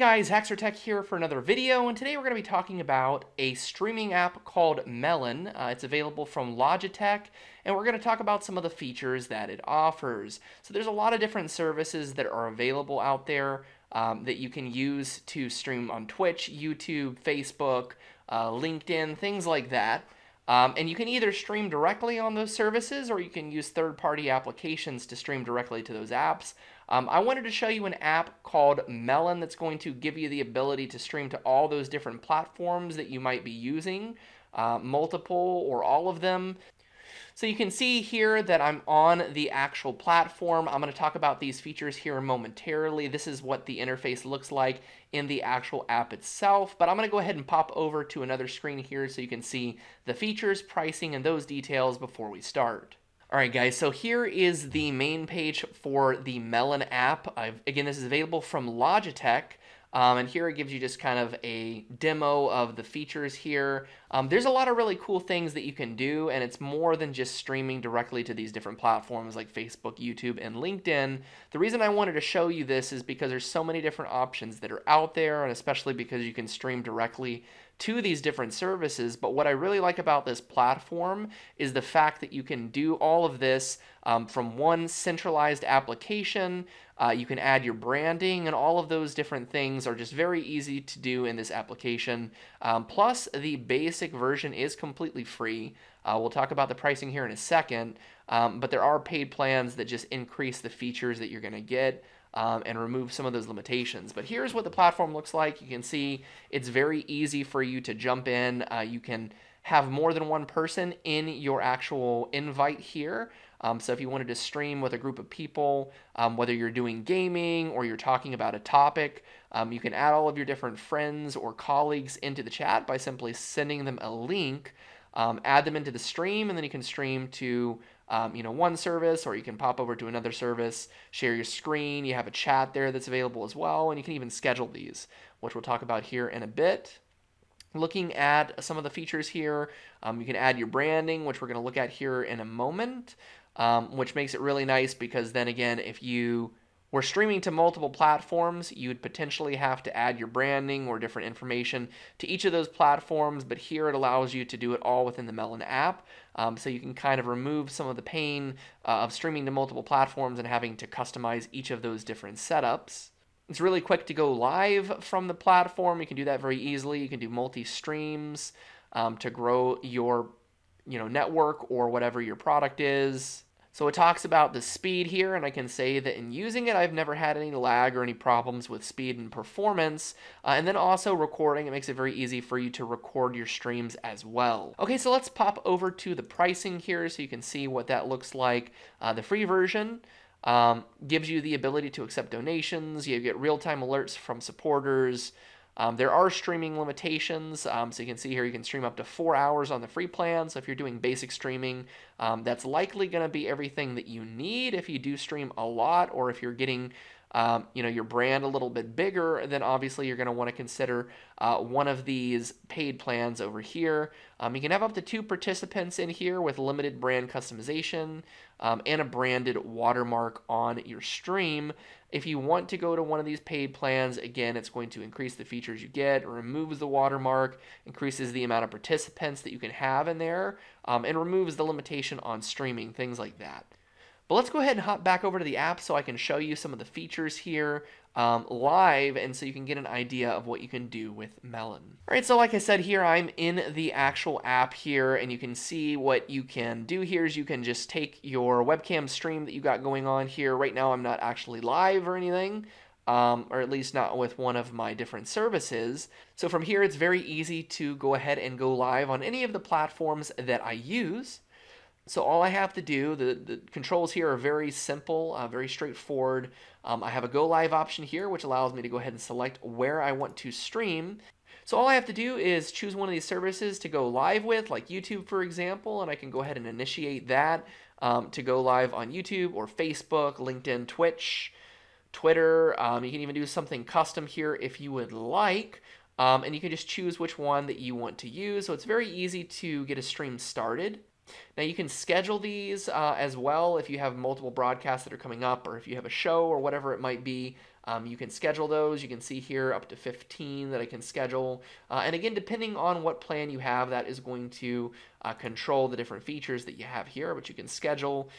guys, Tech here for another video, and today we're going to be talking about a streaming app called Melon. It's available from Logitech, and we're going to talk about some of the features that it offers. So there's a lot of different services that are available out there that you can use to stream on Twitch, YouTube, Facebook, LinkedIn, things like that. And you can either stream directly on those services or you can use third-party applications to stream directly to those apps. I wanted to show you an app called Melon that's going to give you the ability to stream to all those different platforms that you might be using, multiple or all of them. So you can see here that I'm on the actual platform. I'm going to talk about these features here momentarily. This is what the interface looks like in the actual app itself, but I'm going to go ahead and pop over to another screen here so you can see the features, pricing, and those details before we start. Alright guys, so here is the main page for the Melon app. Again, this is available from Logitech. And here it gives you just kind of a demo of the features here. There's a lot of really cool things that you can do, and it's more than just streaming directly to these different platforms like Facebook, YouTube, and LinkedIn. The reason I wanted to show you this is because there's so many different options that are out there, and especially because you can stream directly to these different services. But what I really like about this platform is the fact that you can do all of this from one centralized application. You can add your branding, and all of those different things are just very easy to do in this application. Plus, the basic version is completely free. We'll talk about the pricing here in a second, but there are paid plans that just increase the features that you're going to get and remove some of those limitations. But here's what the platform looks like. You can see it's very easy for you to jump in. You can have more than one person in your actual invite here. So if you wanted to stream with a group of people, whether you're doing gaming or you're talking about a topic, you can add all of your different friends or colleagues into the chat by simply sending them a link, add them into the stream, and then you can stream to one service, or you can pop over to another service, share your screen. You have a chat there that's available as well, and you can even schedule these, which we'll talk about here in a bit. Looking at some of the features here, you can add your branding, which we're going to look at here in a moment, which makes it really nice because then again, if you were streaming to multiple platforms, you would potentially have to add your branding or different information to each of those platforms, but here it allows you to do it all within the Melon app, so you can kind of remove some of the pain of streaming to multiple platforms and having to customize each of those different setups. It's really quick to go live from the platform. You can do that very easily. You can do multi-streams to grow your network or whatever your product is. So it talks about the speed here, and I can say that in using it, I've never had any lag or any problems with speed and performance. And then also recording, it makes it very easy for you to record your streams as well. Okay, so let's pop over to the pricing here so you can see what that looks like. The free version gives you the ability to accept donations. You get real-time alerts from supporters. There are streaming limitations, so you can see here you can stream up to 4 hours on the free plan. So if you're doing basic streaming, that's likely going to be everything that you need. If you do stream a lot, or if you're getting your brand a little bit bigger, then obviously you're going to want to consider one of these paid plans over here. You can have up to 2 participants in here with limited brand customization and a branded watermark on your stream. If you want to go to one of these paid plans, again, it's going to increase the features you get, removes the watermark, increases the amount of participants that you can have in there, and removes the limitation on streaming, things like that. But let's go ahead and hop back over to the app so I can show you some of the features here live, and so you can get an idea of what you can do with Melon. Alright, so like I said here, I'm in the actual app here, and you can see what you can do here is you can just take your webcam stream that you got going on here. Right now I'm not actually live or anything, or at least not with one of my different services. So from here it's very easy to go ahead and go live on any of the platforms that I use. So all I have to do, the controls here are very simple, very straightforward. I have a go live option here, which allows me to go ahead and select where I want to stream. So all I have to do is choose one of these services to go live with, like YouTube, for example, and I can go ahead and initiate that to go live on YouTube or Facebook, LinkedIn, Twitch, Twitter. You can even do something custom here if you would like. And you can just choose which one that you want to use. So it's very easy to get a stream started. Now you can schedule these as well if you have multiple broadcasts that are coming up, or if you have a show or whatever it might be. You can schedule those. You can see here up to 15 that I can schedule. And again, depending on what plan you have, that is going to control the different features that you have here, but you can schedule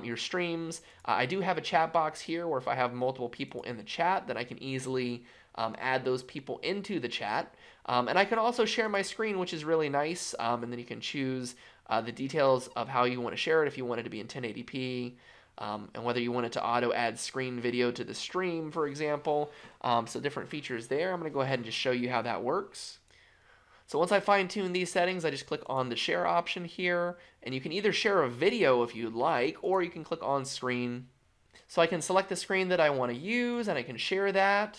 your streams. I do have a chat box here where if I have multiple people in the chat, then I can easily add those people into the chat. And I can also share my screen, which is really nice. And then you can choose the details of how you want to share it, if you want it to be in 1080p, and whether you want it to auto add screen video to the stream, for example. So different features there. I'm going to go ahead and just show you how that works. So once I fine-tune these settings, I just click on the share option here, and you can either share a video if you'd like, or you can click on screen. So I can select the screen that I want to use, and I can share that.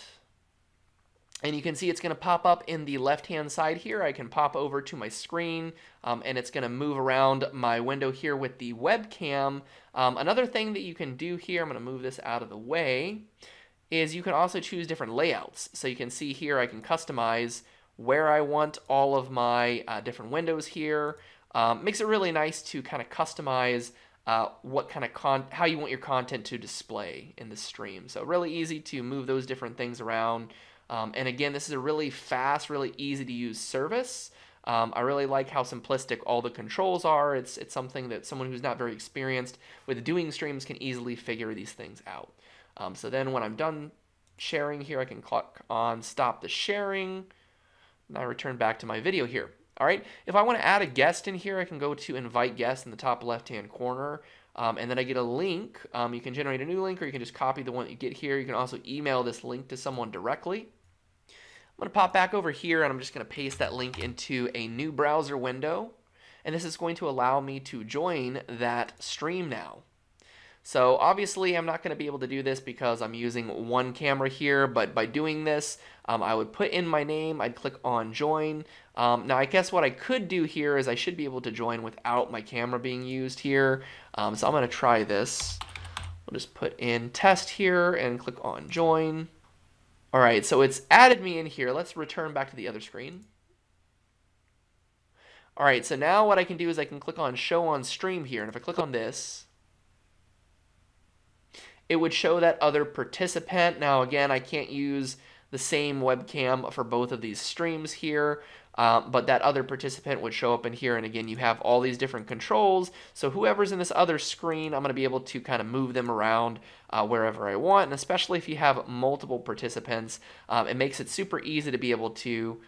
And you can see it's going to pop up in the left-hand side here. I can pop over to my screen, and it's going to move around my window here with the webcam. Another thing that you can do here, I'm going to move this out of the way, is you can also choose different layouts. So you can see here I can customize where I want all of my different windows here. Makes it really nice to kind of customize what kind of how you want your content to display in the stream. So really easy to move those different things around. And again, this is a really fast, really easy to use service. I really like how simplistic all the controls are. It's something that someone who's not very experienced with doing streams can easily figure these things out. So then when I'm done sharing here, I can click on stop the sharing, and I return back to my video here. All right, if I want to add a guest in here, I can go to invite guest in the top left-hand corner. And then I get a link. You can generate a new link, or you can just copy the one that you get here. You can also email this link to someone directly. I'm going to pop back over here, and I'm just going to paste that link into a new browser window. And this is going to allow me to join that stream now. So obviously I'm not going to be able to do this because I'm using one camera here, but by doing this, I would put in my name, I'd click on join. Now I guess what I could do here is I should be able to join without my camera being used here. So I'm going to try this. We'll just put in test here and click on join. All right, so it's added me in here. Let's return back to the other screen. All right, so now what I can do is I can click on show on stream here, and if I click on this, it would show that other participant. Now again, I can't use the same webcam for both of these streams here, but that other participant would show up in here, and again, you have all these different controls, so whoever's in this other screen, I'm going to be able to kind of move them around wherever I want, and especially if you have multiple participants, it makes it super easy to be able to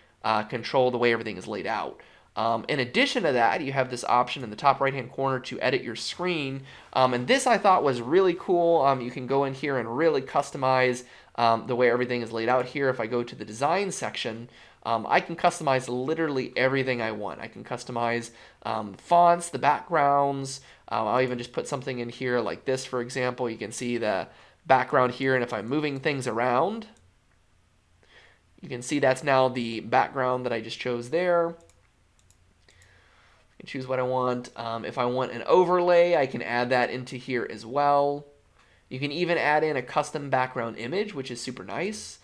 control the way everything is laid out. In addition to that, you have this option in the top right hand corner to edit your screen, and this I thought was really cool. You can go in here and really customize the way everything is laid out here. If I go to the design section, I can customize literally everything I want. I can customize fonts, the backgrounds. I'll even just put something in here like this, for example. You can see the background here, and if I'm moving things around, you can see that's now the background that I just chose there. I can choose what I want. If I want an overlay, I can add that into here as well. You can even add in a custom background image, which is super nice.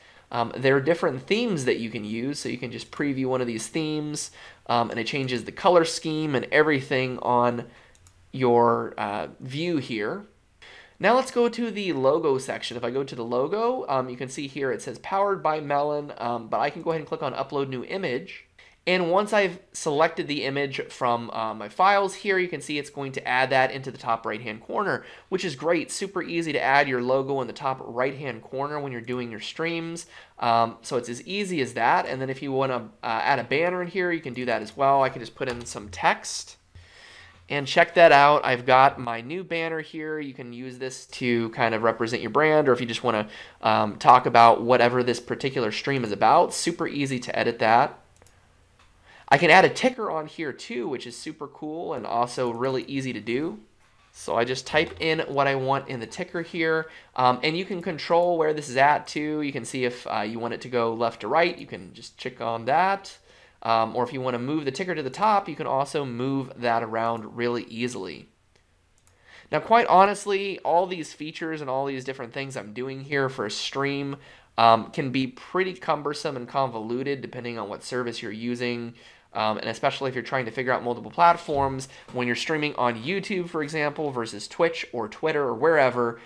There are different themes that you can use, so you can just preview one of these themes, and it changes the color scheme and everything on your view here. Now let's go to the logo section. If I go to the logo, you can see here it says powered by Melon, but I can go ahead and click on upload new image. And once I've selected the image from my files here, you can see it's going to add that into the top right-hand corner, which is great. Super easy to add your logo in the top right-hand corner when you're doing your streams. So it's as easy as that. And then if you want to add a banner in here, you can do that as well. I can just put in some text. And check that out. I've got my new banner here. You can use this to kind of represent your brand, or if you just want to talk about whatever this particular stream is about. Super easy to edit that. I can add a ticker on here too, which is super cool and also really easy to do. So I just type in what I want in the ticker here, and you can control where this is at too. You can see if you want it to go left to right, you can just check on that. Or if you want to move the ticker to the top, you can also move that around really easily. Now, quite honestly, all these features and all these different things I'm doing here for a stream can be pretty cumbersome and convoluted depending on what service you're using. And especially if you're trying to figure out multiple platforms, when you're streaming on YouTube, for example, versus Twitch or Twitter or wherever,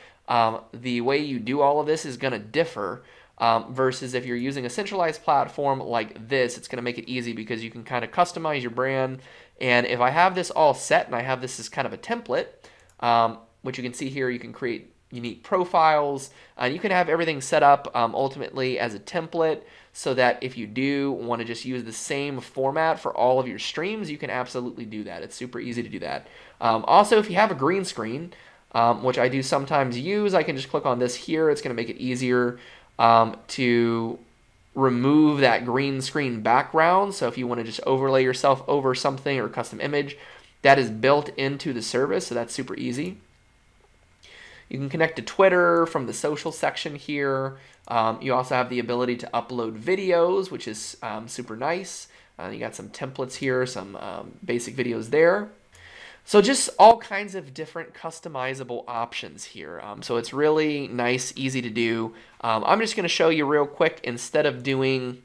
the way you do all of this is going to differ. Versus if you're using a centralized platform like this, it's going to make it easy because you can kind of customize your brand. And if I have this all set and I have this as kind of a template, which you can see here, you can create unique profiles. You can have everything set up ultimately as a template so that if you do want to just use the same format for all of your streams, you can absolutely do that. It's super easy to do that. Also, if you have a green screen, which I do sometimes use, I can just click on this here. It's going to make it easier to remove that green screen background. So if you want to just overlay yourself over something or custom image, that is built into the service, so that's super easy. You can connect to Twitter from the social section here. You also have the ability to upload videos, which is super nice. You got some templates here, some basic videos there. So just all kinds of different customizable options here. So it's really nice, easy to do. I'm just going to show you real quick. Instead of doing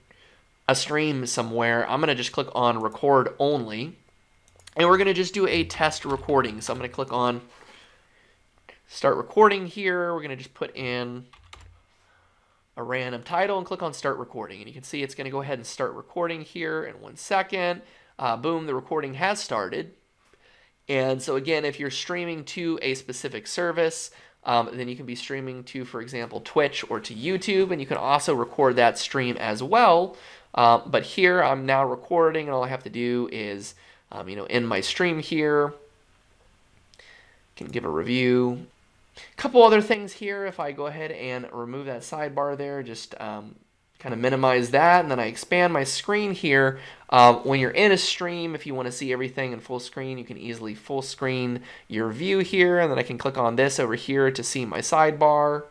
a stream somewhere, I'm going to just click on record only. And we're going to just do a test recording. So I'm going to click on start recording here. We're going to just put in a random title and click on start recording. And you can see it's going to go ahead and start recording here in 1 second. Boom, the recording has started. And so again, if you're streaming to a specific service, then you can be streaming to, for example, Twitch or to YouTube, and you can also record that stream as well. But here I'm now recording, and all I have to do is, end my stream here. Can give a review. A couple other things here. If I go ahead and remove that sidebar there, just kind of minimize that, and then I expand my screen here. When you're in a stream, if you want to see everything in full screen, you can easily full screen your view here, and then I can click on this over here to see my sidebar.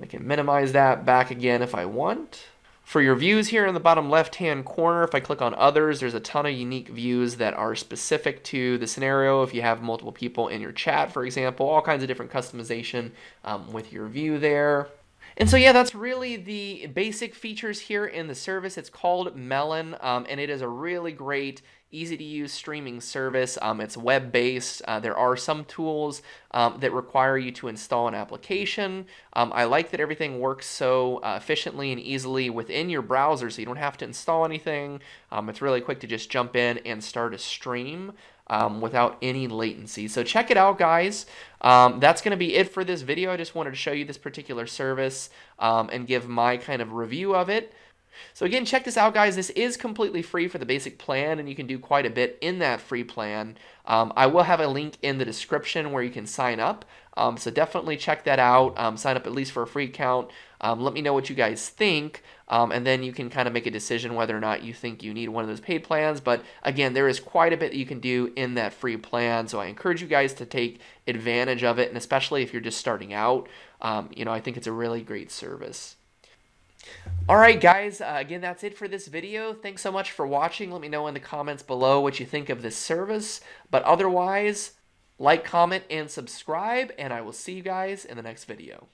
I can minimize that back again if I want. For your views here in the bottom left-hand corner, if I click on others, there's a ton of unique views that are specific to the scenario. If you have multiple people in your chat, for example, all kinds of different customization with your view there. And so yeah, that's really the basic features here in the service. It's called Melon, and it is a really great, easy-to-use streaming service. It's web-based. There are some tools that require you to install an application. I like that everything works so efficiently and easily within your browser, so you don't have to install anything. It's really quick to just jump in and start a stream without any latency. So check it out, guys. That's going to be it for this video. I just wanted to show you this particular service and give my kind of review of it. So again, check this out, guys. This is completely free for the basic plan, and you can do quite a bit in that free plan. I will have a link in the description where you can sign up. So definitely check that out. Sign up at least for a free account. Let me know what you guys think, and then you can kind of make a decision whether or not you think you need one of those paid plans. But again, there is quite a bit that you can do in that free plan, so I encourage you guys to take advantage of it, and especially if you're just starting out. I think it's a really great service. All right, guys, again, that's it for this video. Thanks so much for watching. Let me know in the comments below what you think of this service. But otherwise, like, comment, and subscribe, and I will see you guys in the next video.